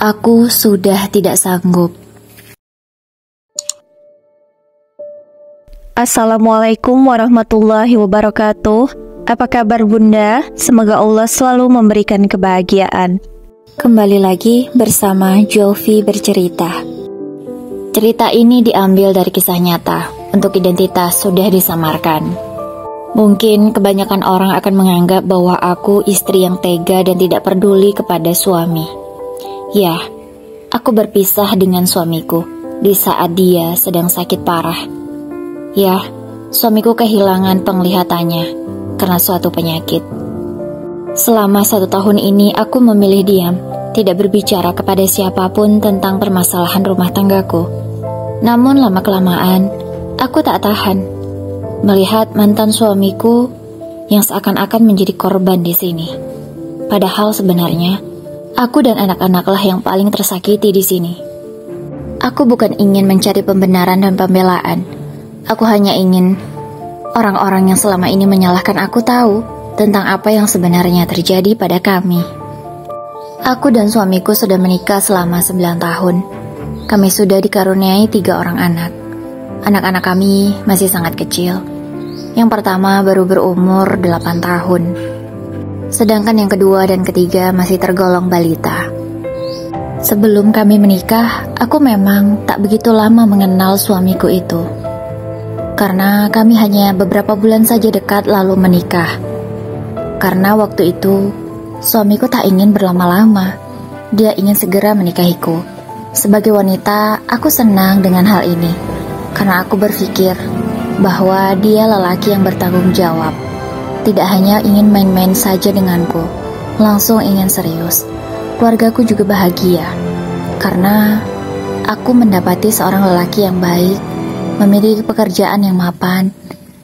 Aku sudah tidak sanggup. Assalamualaikum warahmatullahi wabarakatuh. Apa kabar Bunda? Semoga Allah selalu memberikan kebahagiaan. Kembali lagi bersama Jovi bercerita. Cerita ini diambil dari kisah nyata. Untuk identitas sudah disamarkan. Mungkin kebanyakan orang akan menganggap bahwa aku istri yang tega dan tidak peduli kepada suami. Ya, aku berpisah dengan suamiku di saat dia sedang sakit parah. Ya, suamiku kehilangan penglihatannya karena suatu penyakit. Selama 1 tahun ini aku memilih diam, tidak berbicara kepada siapapun tentang permasalahan rumah tanggaku. Namun lama-kelamaan, aku tak tahan melihat mantan suamiku yang seakan-akan menjadi korban di sini. Padahal sebenarnya aku dan anak-anaklah yang paling tersakiti di sini. Aku bukan ingin mencari pembenaran dan pembelaan. Aku hanya ingin orang-orang yang selama ini menyalahkan aku tahu tentang apa yang sebenarnya terjadi pada kami. Aku dan suamiku sudah menikah selama 9 tahun. Kami sudah dikaruniai 3 orang anak. Anak-anak kami masih sangat kecil. Yang pertama baru berumur 8 tahun. Sedangkan yang kedua dan ketiga masih tergolong balita. Sebelum kami menikah, aku memang tak begitu lama mengenal suamiku itu. Karena kami hanya beberapa bulan saja dekat lalu menikah. Karena waktu itu, suamiku tak ingin berlama-lama. Dia ingin segera menikahiku. Sebagai wanita, aku senang dengan hal ini. Karena aku berpikir bahwa dia lelaki yang bertanggung jawab. Tidak hanya ingin main-main saja denganku, langsung ingin serius. Keluargaku juga bahagia, karena aku mendapati seorang lelaki yang baik, memiliki pekerjaan yang mapan,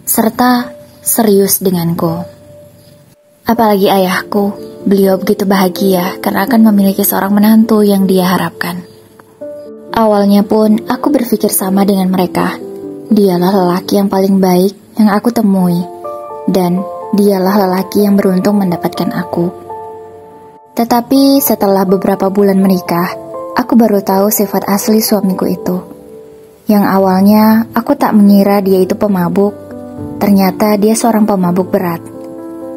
serta serius denganku. Apalagi ayahku, beliau begitu bahagia karena akan memiliki seorang menantu yang dia harapkan. Awalnya pun aku berpikir sama dengan mereka. Dialah lelaki yang paling baik yang aku temui, dan dialah lelaki yang beruntung mendapatkan aku. Tetapi setelah beberapa bulan menikah, aku baru tahu sifat asli suamiku itu. Yang awalnya aku tak mengira dia itu pemabuk, ternyata dia seorang pemabuk berat.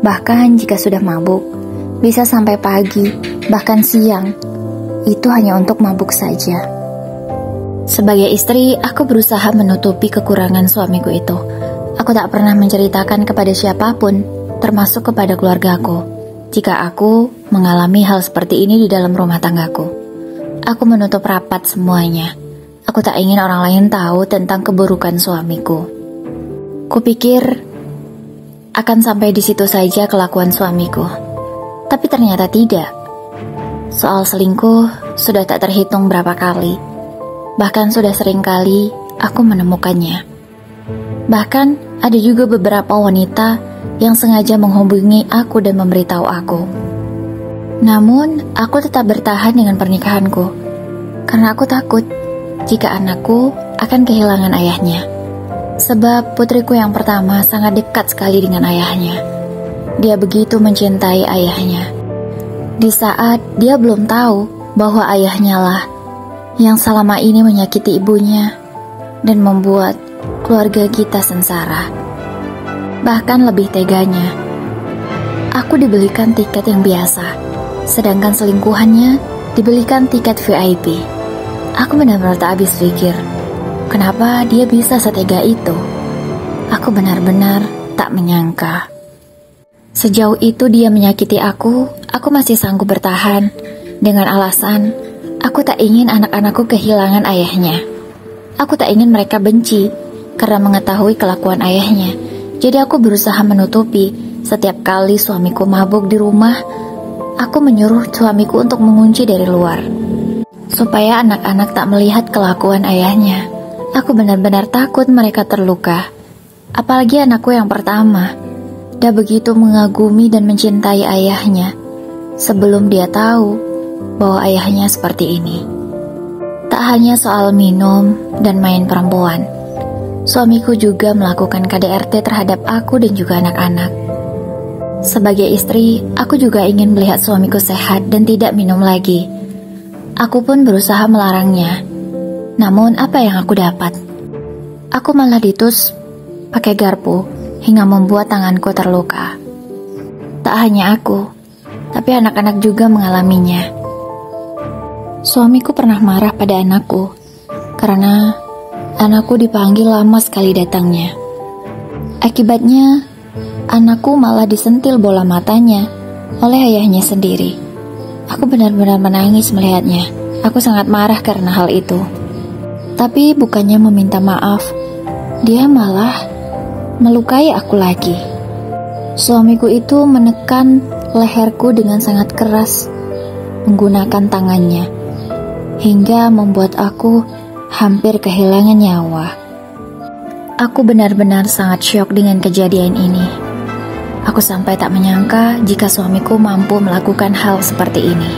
Bahkan jika sudah mabuk, bisa sampai pagi, bahkan siang. Itu hanya untuk mabuk saja. Sebagai istri, aku berusaha menutupi kekurangan suamiku itu. Aku tak pernah menceritakan kepada siapapun, termasuk kepada keluargaku, jika aku mengalami hal seperti ini di dalam rumah tanggaku. Aku menutup rapat semuanya. Aku tak ingin orang lain tahu tentang keburukan suamiku. Kupikir akan sampai di situ saja kelakuan suamiku. Tapi ternyata tidak. Soal selingkuh sudah tak terhitung berapa kali. Bahkan sudah sering kali aku menemukannya. Bahkan ada juga beberapa wanita yang sengaja menghubungi aku dan memberitahu aku. Namun, aku tetap bertahan dengan pernikahanku. Karena aku takut jika anakku akan kehilangan ayahnya. Sebab putriku yang pertama sangat dekat sekali dengan ayahnya. Dia begitu mencintai ayahnya. Di saat dia belum tahu bahwa ayahnya lah yang selama ini menyakiti ibunya dan membuat keluarga kita sengsara. Bahkan lebih teganya, aku dibelikan tiket yang biasa, sedangkan selingkuhannya dibelikan tiket VIP. Aku benar-benar tak habis pikir, kenapa dia bisa setega itu? Aku benar-benar tak menyangka. Sejauh itu dia menyakiti aku masih sanggup bertahan dengan alasan aku tak ingin anak-anakku kehilangan ayahnya. Aku tak ingin mereka benci karena mengetahui kelakuan ayahnya. Jadi aku berusaha menutupi. Setiap kali suamiku mabuk di rumah, aku menyuruh suamiku untuk mengunci dari luar, supaya anak-anak tak melihat kelakuan ayahnya. Aku benar-benar takut mereka terluka. Apalagi anakku yang pertama. Dia begitu mengagumi dan mencintai ayahnya sebelum dia tahu bahwa ayahnya seperti ini. Tak hanya soal minum dan main perempuan, suamiku juga melakukan KDRT terhadap aku dan juga anak-anak. Sebagai istri, aku juga ingin melihat suamiku sehat dan tidak minum lagi. Aku pun berusaha melarangnya. Namun apa yang aku dapat? Aku malah ditus pakai garpu hingga membuat tanganku terluka. Tak hanya aku, tapi anak-anak juga mengalaminya. Suamiku pernah marah pada anakku karena anakku dipanggil lama sekali datangnya. Akibatnya, anakku malah disentil bola matanya oleh ayahnya sendiri. Aku benar-benar menangis melihatnya. Aku sangat marah karena hal itu. Tapi bukannya meminta maaf, dia malah melukai aku lagi. Suamiku itu menekan leherku dengan sangat keras menggunakan tangannya, hingga membuat aku hampir kehilangan nyawa. Aku benar-benar sangat syok dengan kejadian ini. Aku sampai tak menyangka jika suamiku mampu melakukan hal seperti ini.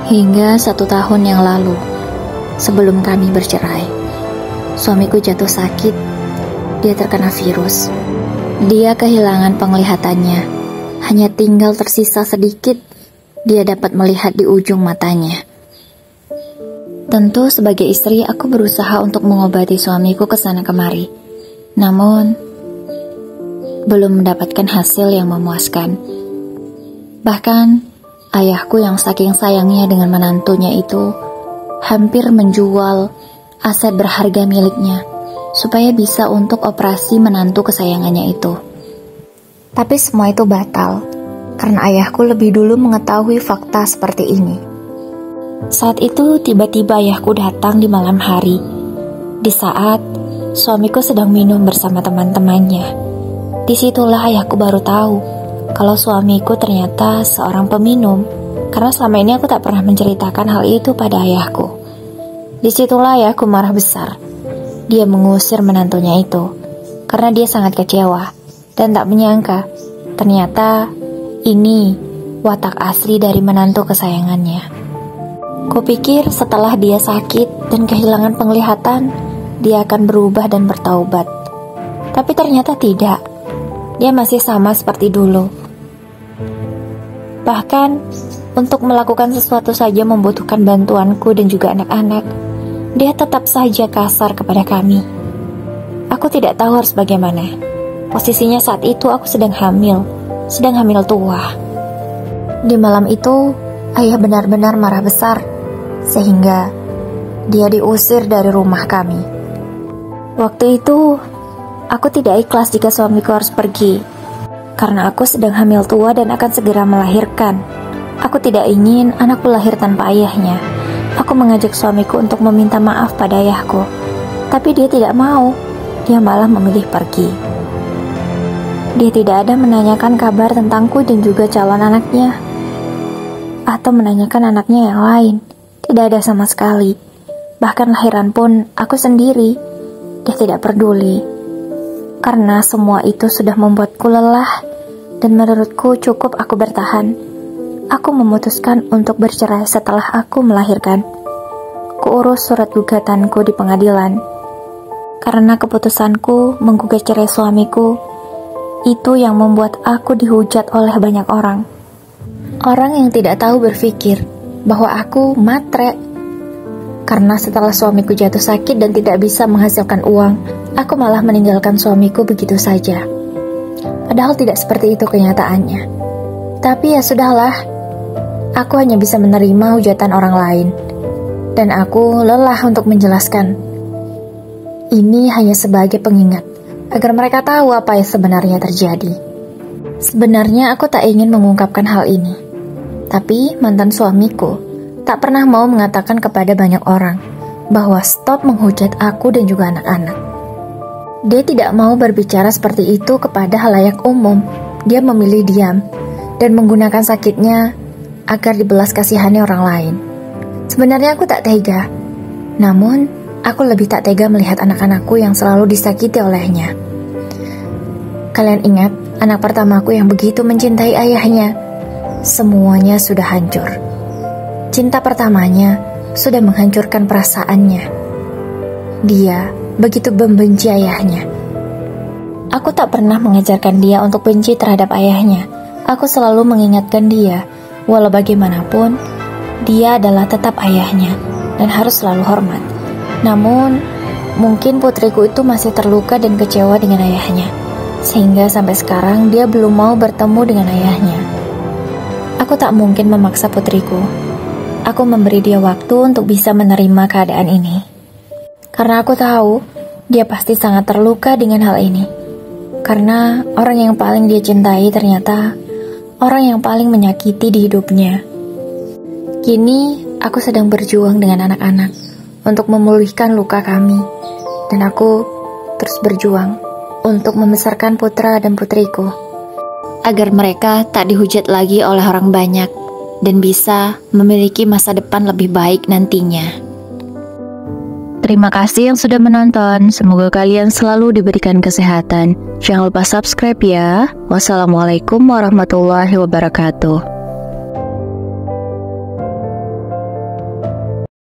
Hingga 1 tahun yang lalu, sebelum kami bercerai, suamiku jatuh sakit. Dia terkena virus. Dia kehilangan penglihatannya. Hanya tinggal tersisa sedikit, dia dapat melihat di ujung matanya. Tentu sebagai istri aku berusaha untuk mengobati suamiku kesana kemari. Namun, belum mendapatkan hasil yang memuaskan. Bahkan, ayahku yang saking sayangnya dengan menantunya itu hampir menjual aset berharga miliknya supaya bisa untuk operasi menantu kesayangannya itu. Tapi semua itu batal karena ayahku lebih dulu mengetahui fakta seperti ini. Saat itu tiba-tiba ayahku datang di malam hari, di saat suamiku sedang minum bersama teman-temannya. Disitulah ayahku baru tahu kalau suamiku ternyata seorang peminum, karena selama ini aku tak pernah menceritakan hal itu pada ayahku. Disitulah ayahku marah besar. Dia mengusir menantunya itu karena dia sangat kecewa dan tak menyangka ternyata ini watak asli dari menantu kesayangannya. Kupikir setelah dia sakit dan kehilangan penglihatan, dia akan berubah dan bertaubat. Tapi ternyata tidak. Dia masih sama seperti dulu. Bahkan, untuk melakukan sesuatu saja membutuhkan bantuanku dan juga anak-anak. Dia tetap saja kasar kepada kami. Aku tidak tahu harus bagaimana. Posisinya saat itu aku sedang hamil tua. Di malam itu, ayah benar-benar marah besar, sehingga dia diusir dari rumah kami. Waktu itu, aku tidak ikhlas jika suamiku harus pergi, karena aku sedang hamil tua dan akan segera melahirkan. Aku tidak ingin anakku lahir tanpa ayahnya. Aku mengajak suamiku untuk meminta maaf pada ayahku, tapi dia tidak mau. Dia malah memilih pergi. Dia tidak ada menanyakan kabar tentangku dan juga calon anaknya, atau menanyakan anaknya yang lain. Tidak ada sama sekali. Bahkan lahiran pun aku sendiri. Dia tidak peduli. Karena semua itu sudah membuatku lelah, dan menurutku cukup aku bertahan. Aku memutuskan untuk bercerai setelah aku melahirkan. Kuurus surat gugatanku di pengadilan. Karena keputusanku menggugat cerai suamiku, itu yang membuat aku dihujat oleh banyak orang. Orang yang tidak tahu berpikir bahwa aku matre. Karena setelah suamiku jatuh sakit dan tidak bisa menghasilkan uang, aku malah meninggalkan suamiku begitu saja. Padahal tidak seperti itu kenyataannya. Tapi ya sudahlah, aku hanya bisa menerima hujatan orang lain. Dan aku lelah untuk menjelaskan. Ini hanya sebagai pengingat, agar mereka tahu apa yang sebenarnya terjadi. Sebenarnya aku tak ingin mengungkapkan hal ini. Tapi mantan suamiku tak pernah mau mengatakan kepada banyak orang bahwa stop menghujat aku dan juga anak-anak. Dia tidak mau berbicara seperti itu kepada halayak umum. Dia memilih diam dan menggunakan sakitnya agar dibelas kasihani orang lain. Sebenarnya aku tak tega. Namun, aku lebih tak tega melihat anak-anakku yang selalu disakiti olehnya. Kalian ingat anak pertamaku yang begitu mencintai ayahnya? Semuanya sudah hancur. Cinta pertamanya sudah menghancurkan perasaannya. Dia begitu membenci ayahnya. Aku tak pernah mengajarkan dia untuk benci terhadap ayahnya. Aku selalu mengingatkan dia, walau bagaimanapun, dia adalah tetap ayahnya dan harus selalu hormat. Namun, mungkin putriku itu masih terluka dan kecewa dengan ayahnya, sehingga sampai sekarang dia belum mau bertemu dengan ayahnya. Aku tak mungkin memaksa putriku. Aku memberi dia waktu untuk bisa menerima keadaan ini. Karena aku tahu, dia pasti sangat terluka dengan hal ini. Karena orang yang paling dia cintai ternyata orang yang paling menyakiti di hidupnya. Kini, aku sedang berjuang dengan anak-anak untuk memulihkan luka kami. Dan aku terus berjuang untuk membesarkan putra dan putriku, agar mereka tak dihujat lagi oleh orang banyak dan bisa memiliki masa depan lebih baik nantinya. Terima kasih yang sudah menonton. Semoga kalian selalu diberikan kesehatan. Jangan lupa subscribe ya. Wassalamualaikum warahmatullahi wabarakatuh.